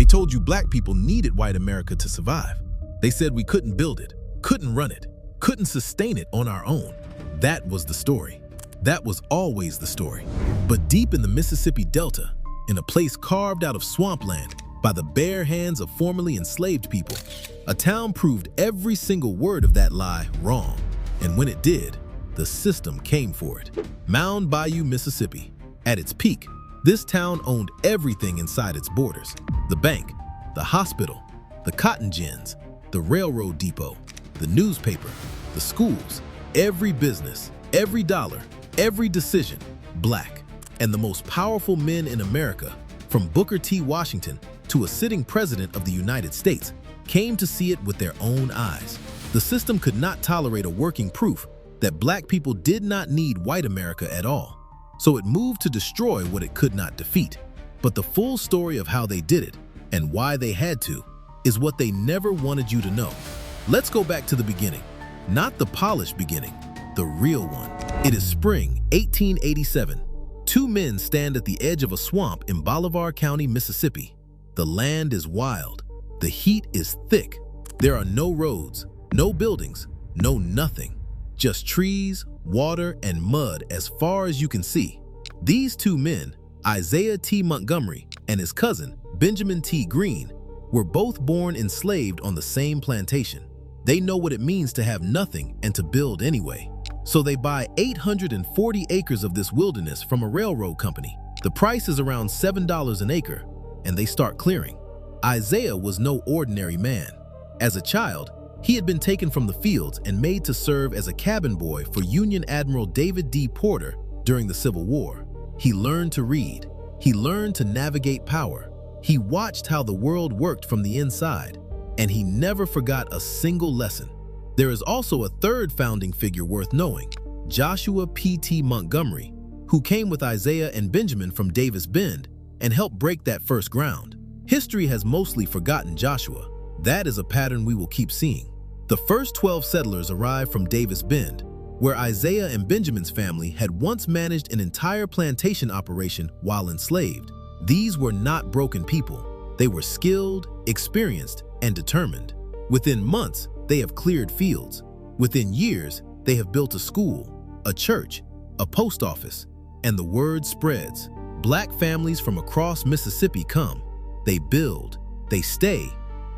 told you black people needed white America to survive. They said we couldn't build it, couldn't run it, couldn't sustain it on our own. That was the story. That was always the story. But deep in the Mississippi Delta, in a place carved out of swampland by the bare hands of formerly enslaved people, a town proved every single word of that lie wrong. And when it did, the system came for it. Mound Bayou, Mississippi. At its peak, this town owned everything inside its borders. The bank, the hospital, the cotton gins, the railroad depot, the newspaper, the schools, every business, every dollar, every decision, black. And the most powerful men in America, from Booker T. Washington to a sitting president of the United States, came to see it with their own eyes. The system could not tolerate a working proof that black people did not need white America at all. So it moved to destroy what it could not defeat. But the full story of how they did it, and why they had to, is what they never wanted you to know. Let's go back to the beginning. Not the polished beginning, the real one. It is spring 1887. Two men stand at the edge of a swamp in Bolivar County, Mississippi. The land is wild. The heat is thick. There are no roads, no buildings, no nothing. Just trees, water, and mud as far as you can see. These two men, Isaiah T. Montgomery and his cousin, Benjamin T. Green, were both born enslaved on the same plantation. They know what it means to have nothing and to build anyway. So they buy 840 acres of this wilderness from a railroad company. The price is around $7 an acre, and they start clearing. Isaiah was no ordinary man. As a child, he had been taken from the fields and made to serve as a cabin boy for Union Admiral David D. Porter during the Civil War. He learned to read. He learned to navigate power. He watched how the world worked from the inside, and he never forgot a single lesson. There is also a third founding figure worth knowing, Joshua P.T. Montgomery, who came with Isaiah and Benjamin from Davis Bend and helped break that first ground. History has mostly forgotten Joshua. That is a pattern we will keep seeing. The first 12 settlers arrived from Davis Bend, where Isaiah and Benjamin's family had once managed an entire plantation operation while enslaved. These were not broken people. They were skilled, experienced, and determined. Within months, they have cleared fields. Within years, they have built a school, a church, a post office, and the word spreads. Black families from across Mississippi come. They build, they stay,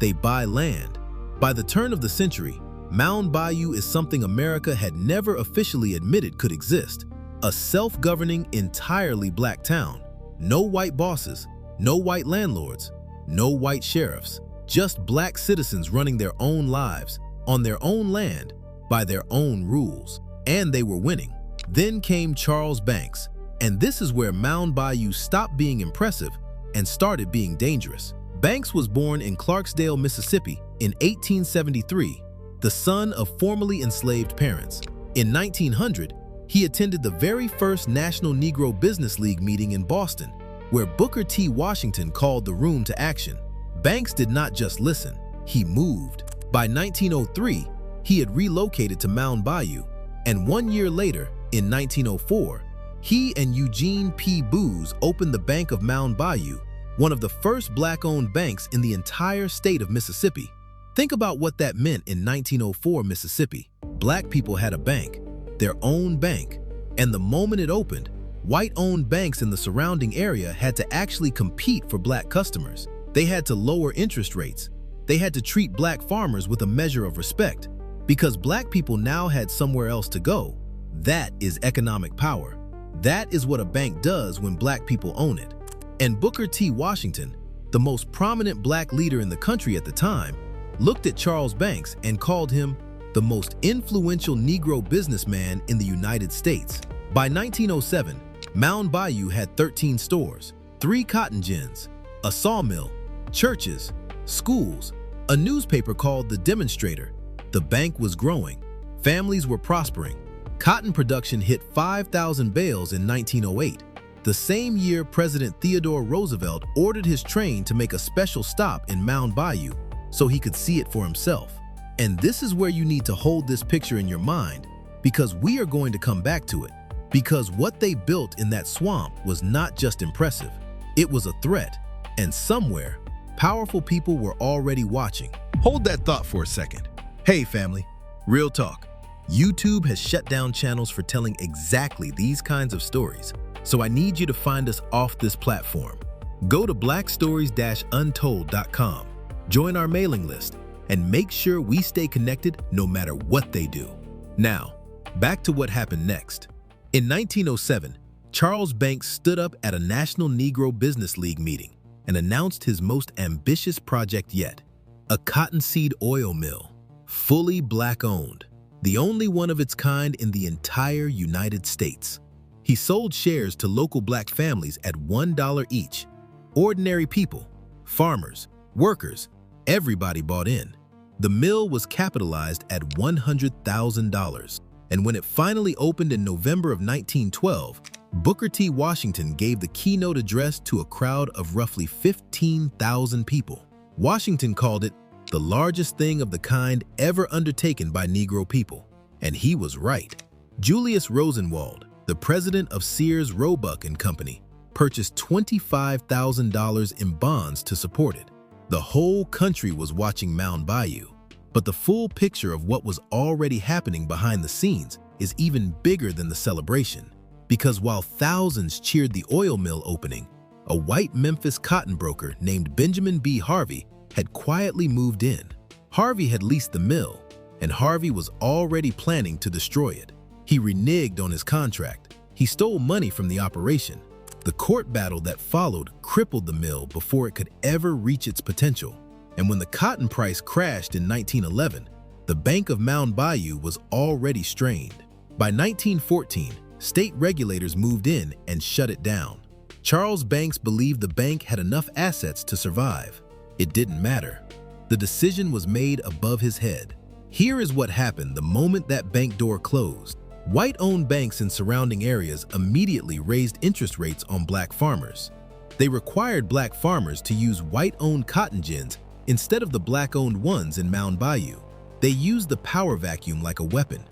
they buy land. By the turn of the century, Mound Bayou is something America had never officially admitted could exist. A self-governing, entirely black town. No white bosses, no white landlords, no white sheriffs. Just black citizens running their own lives, on their own land, by their own rules. And they were winning. Then came Charles Banks, and this is where Mound Bayou stopped being impressive and started being dangerous. Banks was born in Clarksdale, Mississippi in 1873, the son of formerly enslaved parents. In 1900, he attended the very first National Negro Business League meeting in Boston, where Booker T. Washington called the room to action. Banks did not just listen, he moved. By 1903, he had relocated to Mound Bayou, and 1 year later, in 1904, he and Eugene P. Booz opened the Bank of Mound Bayou, one of the first black-owned banks in the entire state of Mississippi. Think about what that meant in 1904 Mississippi. Black people had a bank, their own bank, and the moment it opened, white-owned banks in the surrounding area had to actually compete for black customers. They had to lower interest rates. They had to treat black farmers with a measure of respect. Because black people now had somewhere else to go. That is economic power. That is what a bank does when black people own it. And Booker T. Washington, the most prominent black leader in the country at the time, looked at Charles Banks and called him the most influential Negro businessman in the United States. By 1907, Mound Bayou had 13 stores, 3 cotton gins, a sawmill, churches, schools, a newspaper called The Demonstrator. The bank was growing. Families were prospering. Cotton production hit 5,000 bales in 1908. The same year, President Theodore Roosevelt ordered his train to make a special stop in Mound Bayou so he could see it for himself. And this is where you need to hold this picture in your mind, because we are going to come back to it. Because what they built in that swamp was not just impressive, it was a threat. And somewhere, Powerful people were already watching. Hold that thought for a second. Hey family, real talk. YouTube has shut down channels for telling exactly these kinds of stories, so I need you to find us off this platform. Go to blackstories-untold.com, join our mailing list, and make sure we stay connected no matter what they do. Now, back to what happened next. In 1907, Charles Banks stood up at a National Negro Business League meeting and announced his most ambitious project yet, a cottonseed oil mill, fully black-owned, the only one of its kind in the entire United States. He sold shares to local black families at $1 each. Ordinary people, farmers, workers, everybody bought in. The mill was capitalized at $100,000, and when it finally opened in November of 1912, Booker T. Washington gave the keynote address to a crowd of roughly 15,000 people. Washington called it the largest thing of the kind ever undertaken by Negro people, and he was right. Julius Rosenwald, the president of Sears, Roebuck and Company, purchased $25,000 in bonds to support it. The whole country was watching Mound Bayou, but the full picture of what was already happening behind the scenes is even bigger than the celebration, because while thousands cheered the oil mill opening, a white Memphis cotton broker named Benjamin B. Harvey had quietly moved in. Harvey had leased the mill, and Harvey was already planning to destroy it. He reneged on his contract. He stole money from the operation. The court battle that followed crippled the mill before it could ever reach its potential. And when the cotton price crashed in 1911, the Bank of Mound Bayou was already strained. By 1914, state regulators moved in and shut it down. Charles Banks believed the bank had enough assets to survive. It didn't matter. The decision was made above his head. Here is what happened the moment that bank door closed. White-owned banks in surrounding areas immediately raised interest rates on black farmers. They required black farmers to use white-owned cotton gins instead of the black-owned ones in Mound Bayou. They used the power vacuum like a weapon.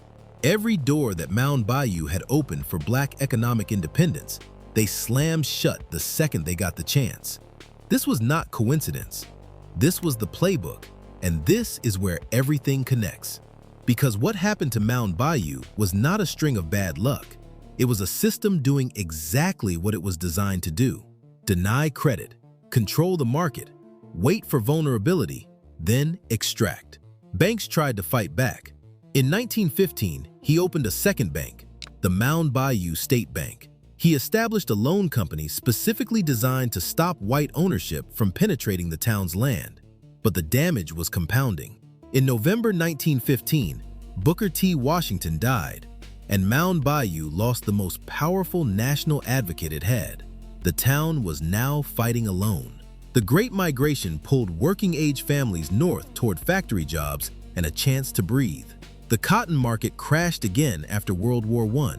Every door that Mound Bayou had opened for black economic independence, they slammed shut the second they got the chance. This was not coincidence. This was the playbook, and this is where everything connects. Because what happened to Mound Bayou was not a string of bad luck. It was a system doing exactly what it was designed to do: deny credit, control the market, wait for vulnerability, then extract. Banks tried to fight back. In 1915, he opened a second bank, the Mound Bayou State Bank. He established a loan company specifically designed to stop white ownership from penetrating the town's land. But the damage was compounding. In November 1915, Booker T. Washington died, and Mound Bayou lost the most powerful national advocate it had. The town was now fighting alone. The Great Migration pulled working-age families north toward factory jobs and a chance to breathe. The cotton market crashed again after World War I.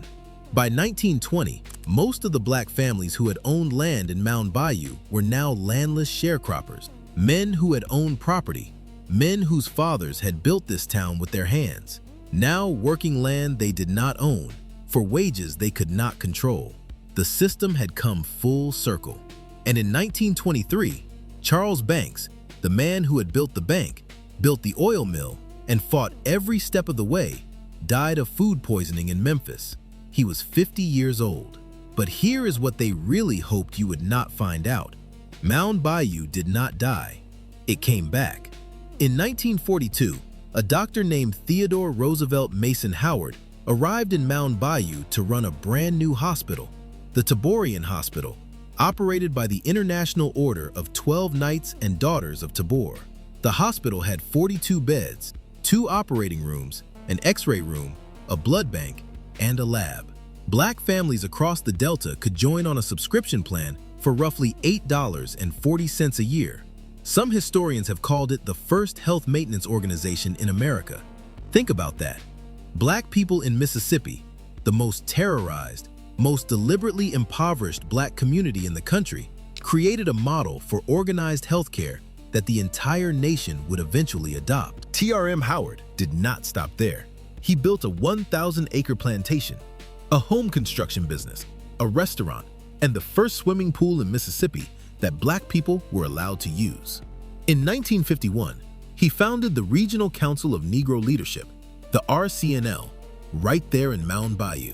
By 1920, most of the black families who had owned land in Mound Bayou were now landless sharecroppers, men who had owned property, men whose fathers had built this town with their hands, now working land they did not own, for wages they could not control. The system had come full circle. And in 1923, Charles Banks, the man who had built the bank, built the oil mill, and fought every step of the way, died of food poisoning in Memphis. He was 50 years old. But here is what they really hoped you would not find out. Mound Bayou did not die. It came back. In 1942, a doctor named Theodore Roosevelt Mason Howard arrived in Mound Bayou to run a brand new hospital, the Taborian Hospital, operated by the International Order of 12 Knights and Daughters of Tabor. The hospital had 42 beds, 2 operating rooms, an X-ray room, a blood bank, and a lab. Black families across the Delta could join on a subscription plan for roughly $8.40 a year. Some historians have called it the first health maintenance organization in America. Think about that. Black people in Mississippi, the most terrorized, most deliberately impoverished black community in the country, created a model for organized healthcare that the entire nation would eventually adopt. TRM Howard did not stop there. He built a 1,000-acre plantation, a home construction business, a restaurant, and the first swimming pool in Mississippi that black people were allowed to use. In 1951, he founded the Regional Council of Negro Leadership, the RCNL, right there in Mound Bayou,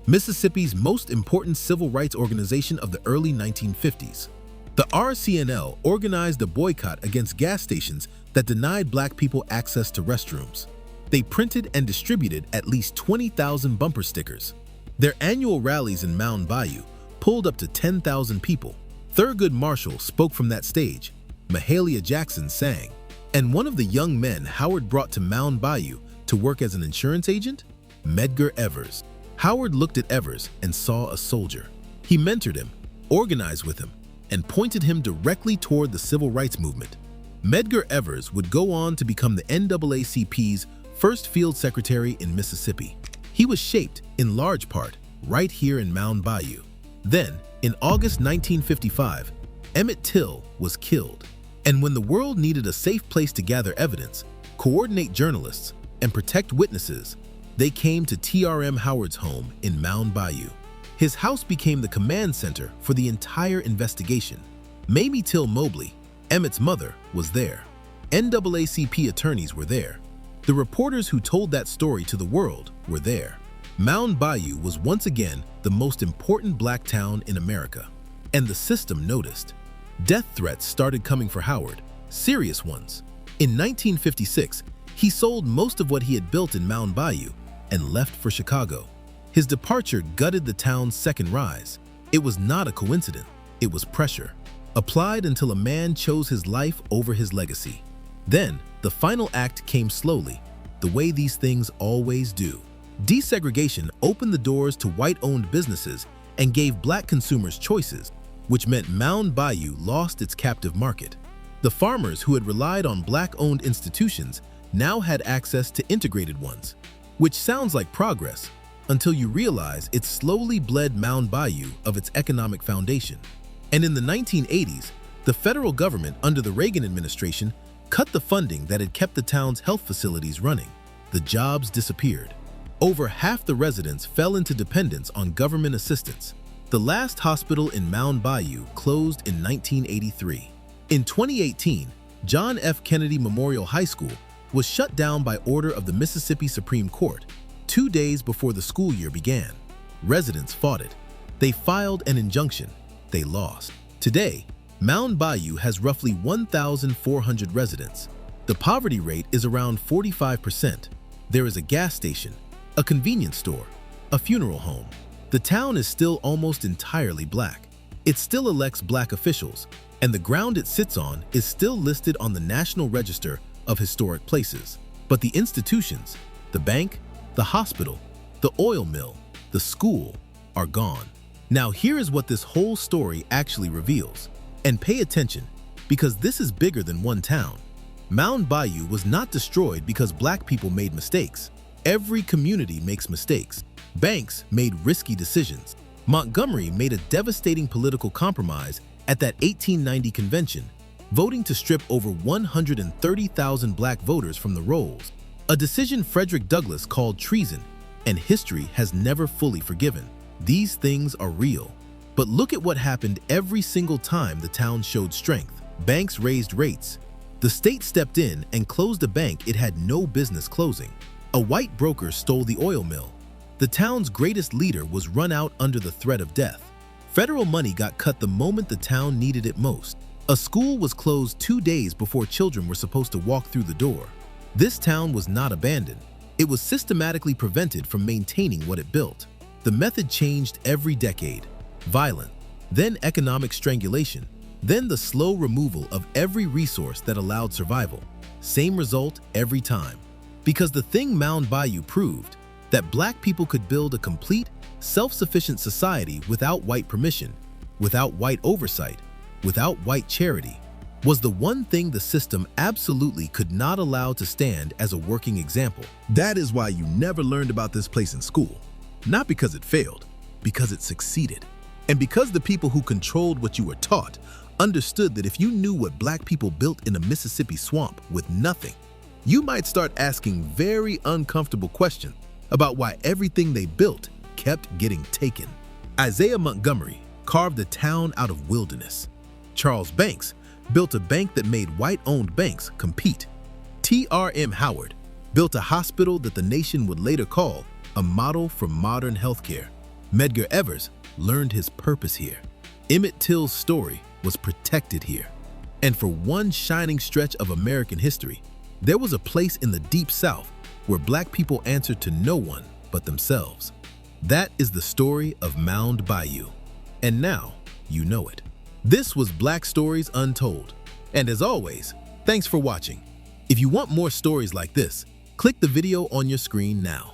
Mississippi's most important civil rights organization of the early 1950s. The RCNL organized a boycott against gas stations that denied Black people access to restrooms. They printed and distributed at least 20,000 bumper stickers. Their annual rallies in Mound Bayou pulled up to 10,000 people. Thurgood Marshall spoke from that stage. Mahalia Jackson sang. And one of the young men Howard brought to Mound Bayou to work as an insurance agent? Medgar Evers. Howard looked at Evers and saw a soldier. He mentored him, organized with him, and pointed him directly toward the civil rights movement. Medgar Evers would go on to become the NAACP's first field secretary in Mississippi. He was shaped, in large part, right here in Mound Bayou. Then, in August 1955, Emmett Till was killed. And when the world needed a safe place to gather evidence, coordinate journalists, and protect witnesses, they came to TRM Howard's home in Mound Bayou. His house became the command center for the entire investigation. Mamie Till Mobley, Emmett's mother, was there. NAACP attorneys were there. The reporters who told that story to the world were there. Mound Bayou was once again the most important Black town in America. And the system noticed. Death threats started coming for Howard, serious ones. In 1956, he sold most of what he had built in Mound Bayou and left for Chicago. His departure gutted the town's second rise. It was not a coincidence. It was pressure, applied until a man chose his life over his legacy. Then, the final act came slowly, the way these things always do. Desegregation opened the doors to white-owned businesses and gave Black consumers choices, which meant Mound Bayou lost its captive market. The farmers who had relied on Black-owned institutions now had access to integrated ones, which sounds like progress, until you realize it slowly bled Mound Bayou of its economic foundation. And in the 1980s, the federal government under the Reagan administration cut the funding that had kept the town's health facilities running. The jobs disappeared. Over half the residents fell into dependence on government assistance. The last hospital in Mound Bayou closed in 1983. In 2018, John F. Kennedy Memorial High School was shut down by order of the Mississippi Supreme Court 2 days before the school year began. Residents fought it. They filed an injunction. They lost. Today, Mound Bayou has roughly 1,400 residents. The poverty rate is around 45%. There is a gas station, a convenience store, a funeral home. The town is still almost entirely Black. It still elects Black officials, and the ground it sits on is still listed on the National Register of Historic Places. But the institutions, the bank, the hospital, the oil mill, the school, are gone. Now here is what this whole story actually reveals. And pay attention, because this is bigger than one town. Mound Bayou was not destroyed because Black people made mistakes. Every community makes mistakes. Banks made risky decisions. Montgomery made a devastating political compromise at that 1890 convention, voting to strip over 130,000 Black voters from the rolls, a decision Frederick Douglass called treason, and history has never fully forgiven. These things are real. But look at what happened every single time the town showed strength. Banks raised rates. The state stepped in and closed a bank it had no business closing. A white broker stole the oil mill. The town's greatest leader was run out under the threat of death. Federal money got cut the moment the town needed it most. A school was closed 2 days before children were supposed to walk through the door. This town was not abandoned. It was systematically prevented from maintaining what it built. The method changed every decade. Violence, then economic strangulation, then the slow removal of every resource that allowed survival. Same result every time. Because the thing Mound Bayou proved, that Black people could build a complete, self-sufficient society without white permission, without white oversight, without white charity, was the one thing the system absolutely could not allow to stand as a working example. That is why you never learned about this place in school. Not because it failed, because it succeeded. And because the people who controlled what you were taught understood that if you knew what Black people built in a Mississippi swamp with nothing, you might start asking very uncomfortable questions about why everything they built kept getting taken. Isaiah Montgomery carved the town out of wilderness. Charles Banks built a bank that made white-owned banks compete. T.R.M. Howard built a hospital that the nation would later call a model for modern healthcare. Medgar Evers learned his purpose here. Emmett Till's story was protected here. And for one shining stretch of American history, there was a place in the Deep South where Black people answered to no one but themselves. That is the story of Mound Bayou. And now you know it. This was Black Stories Untold. And as always, thanks for watching. If you want more stories like this, click the video on your screen now.